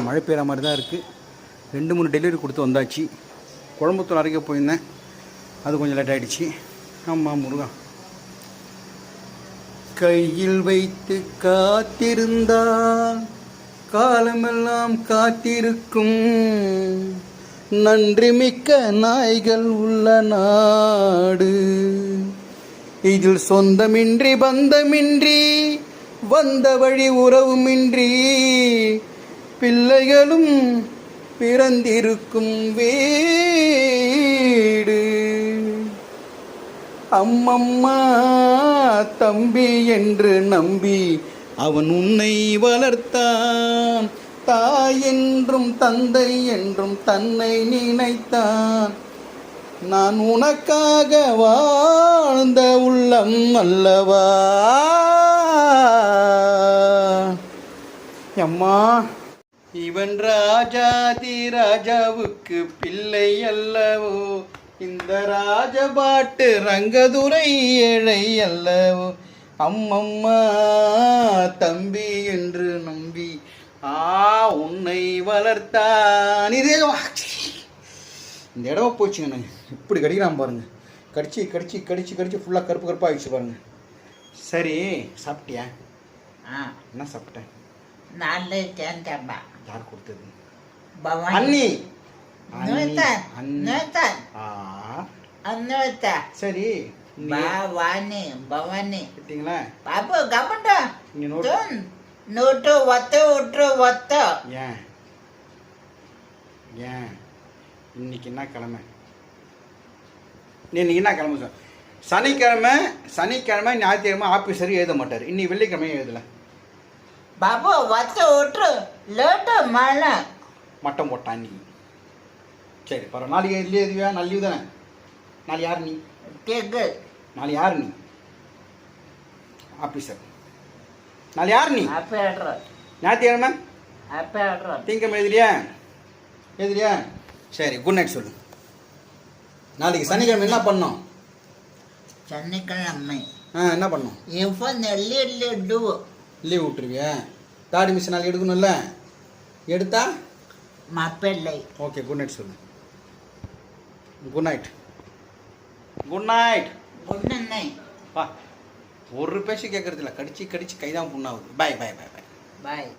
மழை பெய்கிற மாதிரி தான் இருக்குது. 2-3 டெலிவரி கொடுத்து வந்தாச்சு. குழம்புத்தூள் அரைக்க போயிருந்தேன், அது கொஞ்சம் லேட் ஆகிடுச்சு. ஆமாம் முருகா. கையில் வைத்து காத்திருந்தால் காலமெல்லாம் காத்திருக்கும். நன்றி மிக்க நாய்கள் உள்ள நாடு. இதில் சொந்தமின்றி பந்தமின்றி வந்த வழி உறவுமின்றி பிள்ளைகளும் பிறந்திருக்கும் வீடு. அம்மம்மா தம்பி என்று நம்பி அவன் உன்னை வளர்த்தான். தாய் என்றும் தந்தை என்றும் தன்னை நினைத்தான். நான் உனக்காக வாழ்ந்த உள்ளம் அல்லவா. அம்மா, இவன் ராஜாதி ராஜாவுக்கு பிள்ளை அல்லவோ. இந்த ராஜபாட்டு ரங்கதுரை ஏழை அல்லவோ. அம்மம்மா தம்பி என்று நம்பி உன்னை வளர்த்தான். இதே இந்த இடமா போச்சுங்க. இப்படி கடிக்கிறான் பாருங்க. கடிச்சு கடிச்சு கடிச்சு கடிச்சு ஃபுல்லாக கருப்பு கருப்பாக ஆகிடுச்சு பாருங்க. சரி, சாப்பிட்டியா? என்ன சாப்பிட்டேன்? யார் கொடுத்தது? அண்ணி. சரி, பவானி பவானி கிட்டீங்களா பாபு கபண்டா இங்க நோட் நோட்டு ஒத்த ஏன் ஏன் இன்னைக்கு என்ன கிழமை? இன்னைக்கு என்ன கிழமை சார்? சனிக்கிழமை ஞாயிற்றுக்கிழமை ஆஃபீஸர் எழுத மாட்டார். இன்னைக்கு வெள்ளிக்கிழமை எழுதலை. பாபு ஒத்து லேட்டு மழை மட்டம் போட்டான் இன்னைக்கு. சரி பரவாயில்ல. நாளைக்கு இல்லையே இதுவா? நல்ல லீவு தானே. நாளை யார் நீ? நாளை யார் நீ? ஆஃபீஸர். நாளை யார் நீ? ஞாயிற்றுக்கிழமை திங்கக்கிழமை எழுதுறியா? சரி, குட் நைட் சொல்லு. நாளைக்கு சனிக்கிழமை என்ன பண்ணோம்? சனிக்கிழமை என்ன பண்ணோம்? லீவ் விட்டுருவியா? தாடி மிஷின் நாளைக்கு எடுக்கணும்ல. எடுத்தா மாப்பிள்ளை. ஓகே, குட் நைட் சொல்லு. Good night. Good night. Good night. ஒரு பேச்சு கேட்கறது இல்லை. கடிச்சு கடிச்சு கைதான் புண்ணாகுது. பாய் பாய் பாய் பாய் பாய்.